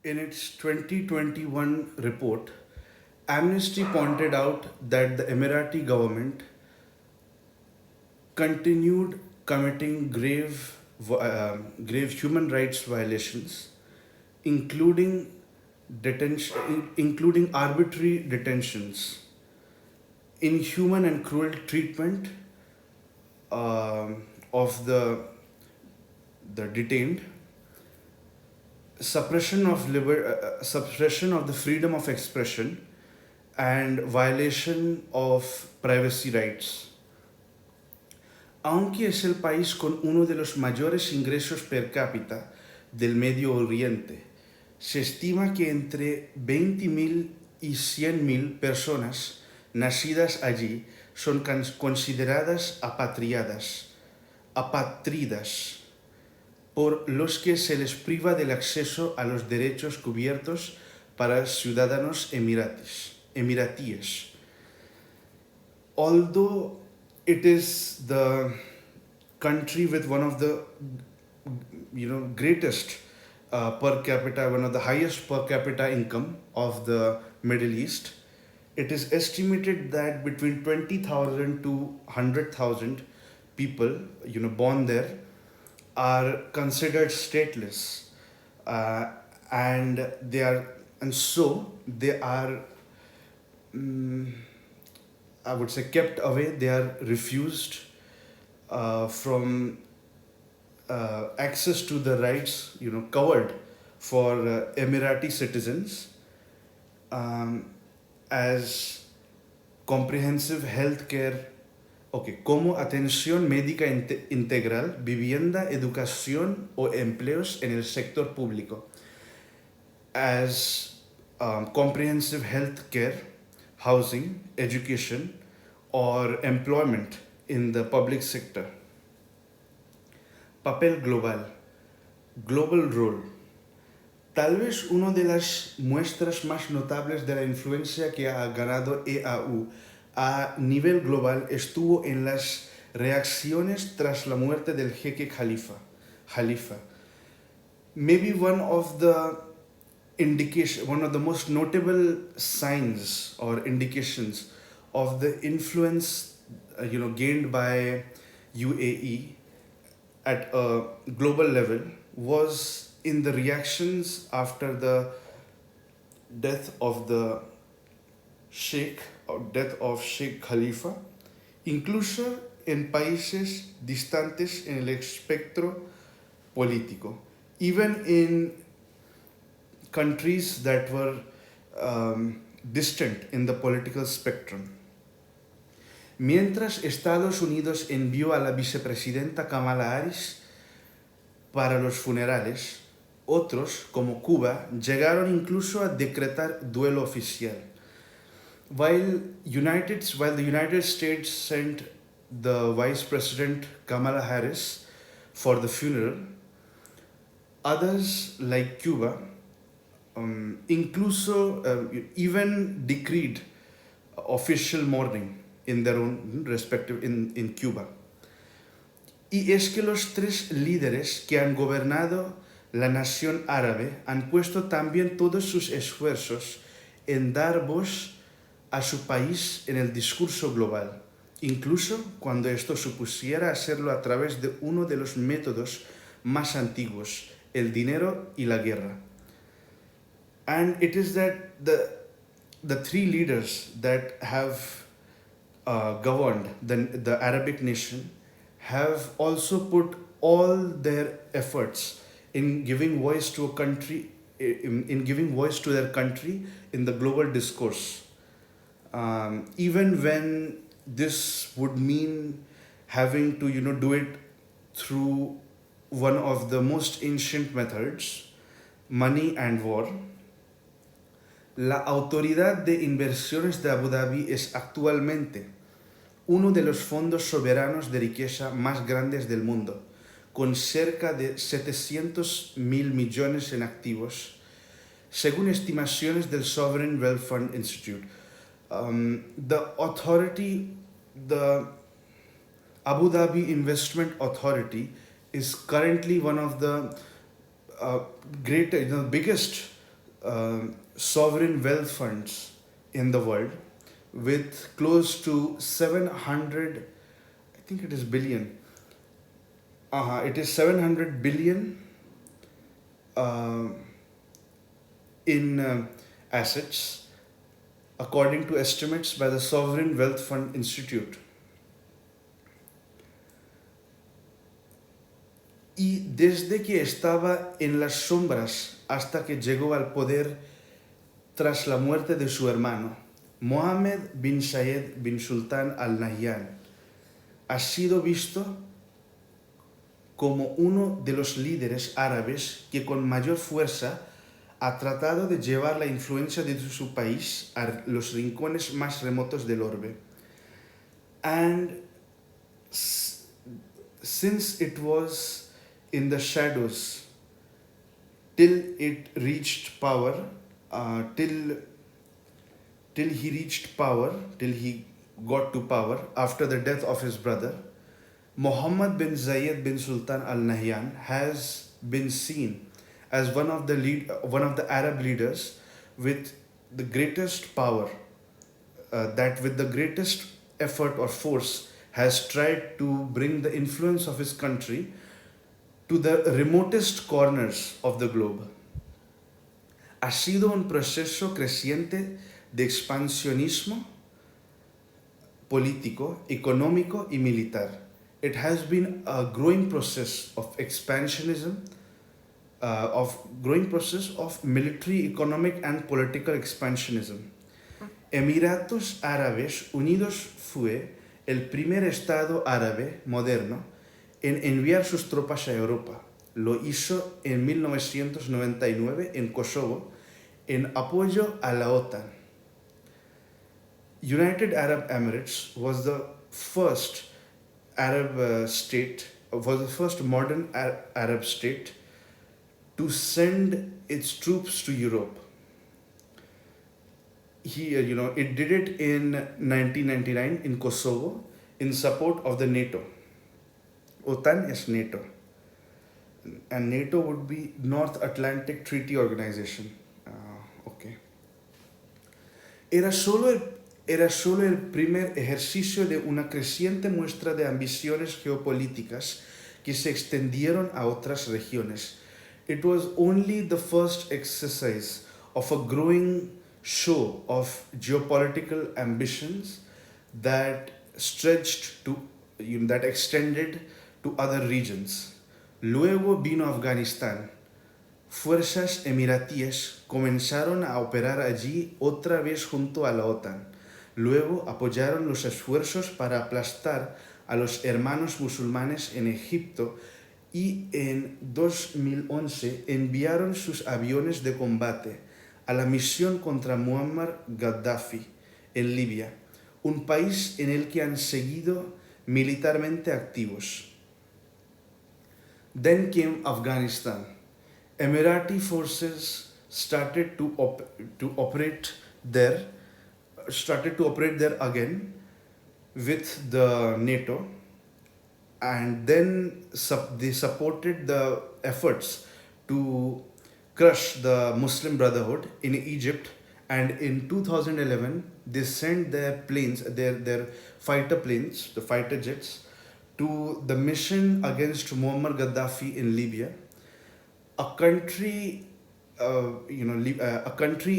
In its 2021 report, Amnesty pointed out that the Emirati government continued committing grave human rights violations, including including arbitrary detentions, inhuman and cruel treatment of the detained, suppression of the freedom of expression, and violation of privacy rights. Aunque es el país con uno de los mayores ingresos per cápita del Medio Oriente, se estima que entre 20.000 y 100.000 personas nacidas allí son consideradas apátridas, por los que se les priva del acceso a los derechos cubiertos para ciudadanos emiratíes. Although it is the country with one of the greatest per capita, one of the highest per capita income of the Middle East, it is estimated that between 20,000 to 100,000 people born there are considered stateless, and so they are I would say kept away. They are refused from access to the rights covered for Emirati citizens, as comprehensive health care, como atención médica integral, vivienda, educación o empleos en el sector público, as comprehensive health care, housing, education, or employment in the public sector. Papel global, global role. Tal vez una de las muestras más notables de la influencia que ha ganado EAU a nivel global estuvo en las reacciones tras la muerte del jeque Khalifa. Maybe one of the most notable signs or indications of the influence gained by UAE at a global level was in the reactions after the death of Sheikh Khalifa, incluso en países distantes en el espectro político, even in countries that were distant in the political spectrum. Mientras Estados Unidos envió a la vicepresidenta Kamala Harris para los funerales, otros, como Cuba, llegaron incluso a decretar duelo oficial. While the United States sent the Vice President Kamala Harris for the funeral, others like Cuba even decreed official mourning in their own respective in Cuba. Y es que los tres líderes que han gobernado la nación árabe han puesto también todos sus esfuerzos en dar voz a su país en el discurso global, incluso cuando esto supusiera hacerlo a través de uno de los métodos más antiguos, el dinero y la guerra. And it is that the three leaders that have governed the Arabic nation have also put all their efforts in giving voice to their country in the global discourse, even when this would mean having to do it through one of the most ancient methods, money and war. La Autoridad de Inversiones de Abu Dhabi es actualmente uno de los fondos soberanos de riqueza más grandes del mundo, con cerca de 700.000 millones en activos, según estimaciones del Sovereign Wealth Fund Institute. The Abu Dhabi Investment Authority is currently one of the biggest sovereign wealth funds in the world with close to 700, I think it is billion. It is 700 billion uh, in assets, according to estimates by the Sovereign Wealth Fund Institute. Y desde que estaba en las sombras hasta que llegó al poder tras la muerte de su hermano, Mohammed bin Zayed bin Sultan Al Nahyan ha sido visto como uno de los líderes árabes que con mayor fuerza ha tratado de llevar la influencia de su país a los rincones más remotos del orbe. And since it was in the shadows till it reached power, till he got to power after the death of his brother, Muhammad bin Zayed bin Sultan Al Nahyan has been seen as one of the Arab leaders with the greatest power, that with the greatest effort or force has tried to bring the influence of his country to the remotest corners of the globe. Ha sido un proceso creciente de expansionismo político, económico y militar. It has been a growing process of expansionism, of military, economic and political expansionism. Emiratos Árabes Unidos fue el primer estado árabe moderno en enviar sus tropas a Europa. Lo hizo en 1999 en Kosovo en apoyo a la OTAN. United Arab Emirates was the first modern Arab state to send its troops to Europe. It did it in 1999 in Kosovo in support of the NATO. OTAN is NATO. And NATO would be North Atlantic Treaty Organization. Okay. Era solo el primer ejercicio de una creciente muestra de ambiciones geopolíticas que se extendieron a otras regiones. It was only the first exercise of a growing show of geopolitical ambitions that extended to other regions. Luego vino Afganistán. Fuerzas emiratíes comenzaron a operar allí otra vez junto a la OTAN. Luego apoyaron los esfuerzos para aplastar a los hermanos musulmanes en Egipto y en 2011 enviaron sus aviones de combate a la misión contra Muammar Gaddafi en Libia, un país en el que han seguido militarmente activos. Then came Afghanistan. Emirati forces started to operate there again with the NATO, and then they supported the efforts to crush the Muslim Brotherhood in Egypt, and in 2011 they sent their fighter planes, the fighter jets, to the mission against Muammar Gaddafi in Libya, a country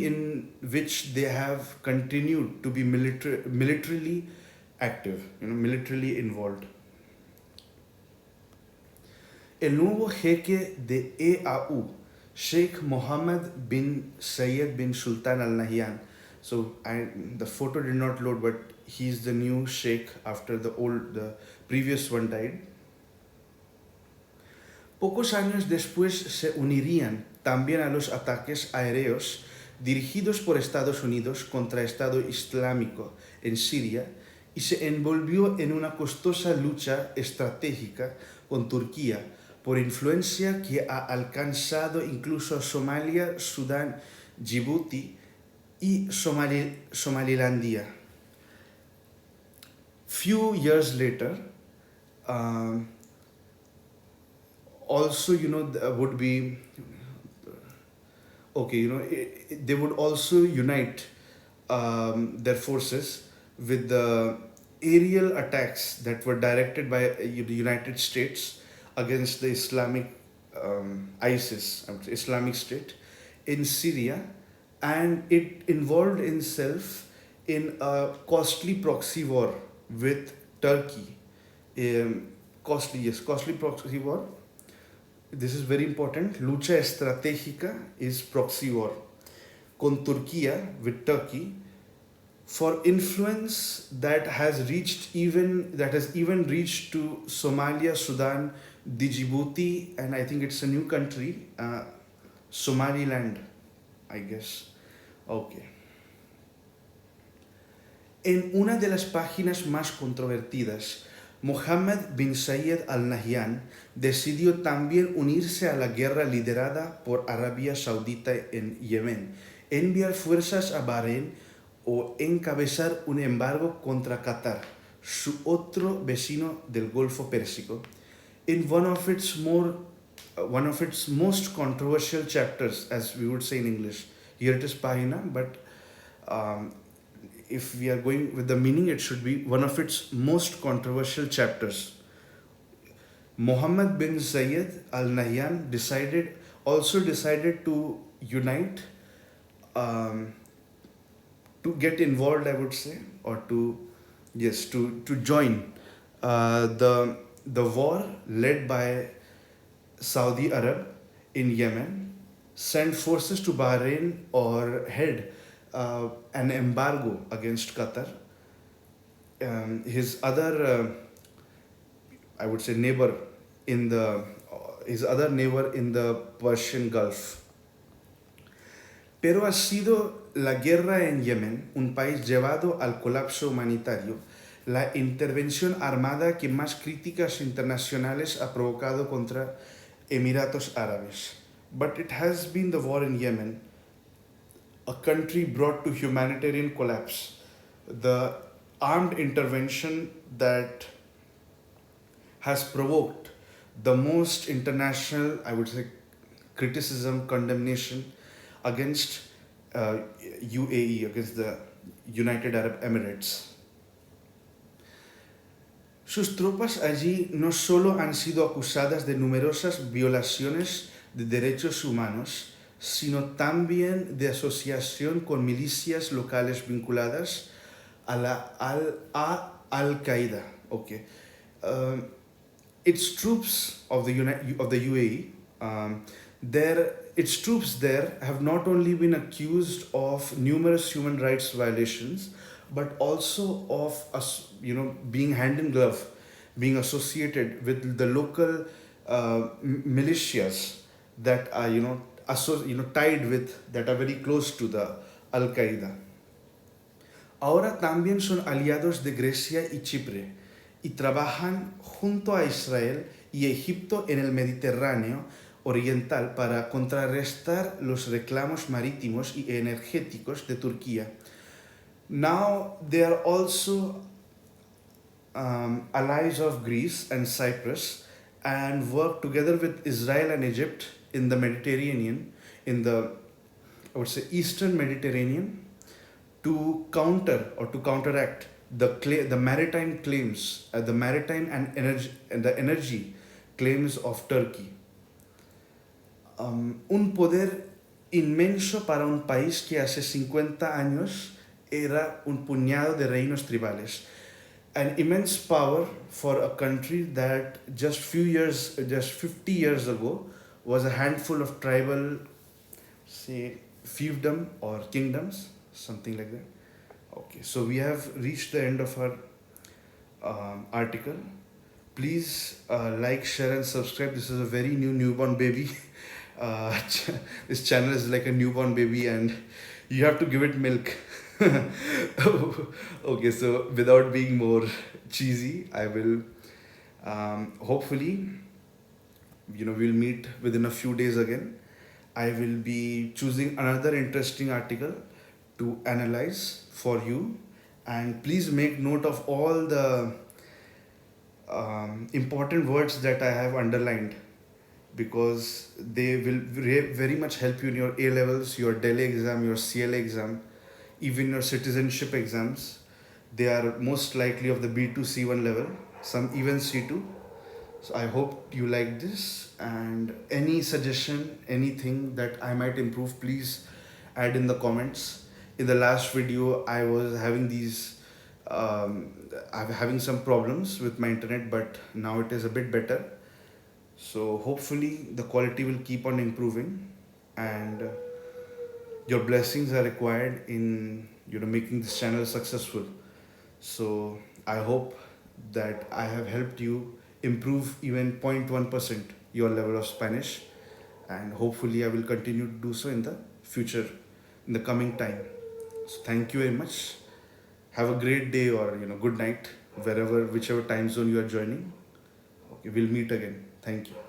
in which they have continued to be militarily active, militarily involved. El nuevo jeque de EAU, Sheikh Mohammed bin Zayed bin Sultan Al Nahyan. So the photo did not load, but he's the new sheikh after the previous one died. Pocos años después se unirían también a los ataques aéreos dirigidos por Estados Unidos contra Estado Islámico en Siria y se envolvió en una costosa lucha estratégica con Turquía por influencia que ha alcanzado incluso Somalia, Sudán, Djibouti y Somalilandia. Few years later, okay, they would also unite their forces with the aerial attacks that were directed by the United States against the Islamic ISIS, I would say Islamic State, in Syria, and it involved itself in a costly proxy war with Turkey. Costly proxy war. This is very important. Lucha estratégica is proxy war con Turquía, with Turkey, for influence that has even reached to Somalia, Sudan, Djibouti, and I think it's a new country, Somaliland, I guess. Okay. En una de las páginas más controvertidas, Mohammed bin Zayed Al Nahyan decidió también unirse a la guerra liderada por Arabia Saudita en Yemen, enviar fuerzas a Bahrein o encabezar un embargo contra Qatar, su otro vecino del Golfo Pérsico. In one of its most controversial chapters, as we would say in English, here it is página, but if we are going with the meaning, it should be one of its most controversial chapters. Mohammed bin Zayed Al Nahyan decided to unite, to get involved, I would say, or to join the war led by Saudi Arab in Yemen, send forces to Bahrain, or head an embargo against Qatar. His other, I would say, his other neighbor in the Persian Gulf. Pero ha sido la guerra en Yemen, un país llevado al colapso humanitario, la intervención armada que más críticas internacionales ha provocado contra Emiratos Árabes. But it has been the war in Yemen, a country brought to humanitarian collapse, the armed intervention that has provoked the most international, I would say, criticism, condemnation against UAE, against the United Arab Emirates. Sus tropas allí no solo han sido acusadas de numerosas violaciones de derechos humanos, sino también de asociación con milicias locales vinculadas a Al-Qaeda. Okay. Its troops of the UAE, its troops there have not only been accused of numerous human rights violations, but also of being hand in glove, being associated with the local militias that are tied with, that are very close to the Al-Qaeda. Ahora también son aliados de Grecia y Chipre y trabajan junto a Israel y Egipto en el Mediterráneo oriental para contrarrestar los reclamos marítimos y energéticos de Turquía. Now they are also allies of Greece and Cyprus, and work together with Israel and Egypt in the Mediterranean, in the, I would say, Eastern Mediterranean, to counteract the maritime claims, the maritime and the energy claims of Turkey. Un poder inmenso para un país que hace 50 años era un puñado de reinos tribales. An immense power for a country that just 50 years ago was a handful of tribal, say, fiefdom or kingdoms, something like that. Okay, so we have reached the end of our article. Please like, share and subscribe. This is a very newborn baby. This channel is like a newborn baby and you have to give it milk. Okay, so without being more cheesy, I will hopefully, we'll meet within a few days again. I will be choosing another interesting article to analyze for you, and please make note of all the important words that I have underlined. because they will very much help you in your A levels, your Delhi exam, your CLA exam, even your citizenship exams. They are most likely of the B2 C1 level, some even C2. So I hope you like this, and any suggestion, anything that I might improve, please add in the comments. In the last video, I was having I'm having some problems with my internet, but now it is a bit better. So hopefully the quality will keep on improving, and your blessings are required in making this channel successful. So I hope that I have helped you improve even 0.1% your level of Spanish, and hopefully I will continue to do so in the future, in the coming time. So thank you very much. Have a great day, or good night, whichever time zone you are joining. Okay, we'll meet again. Thank you.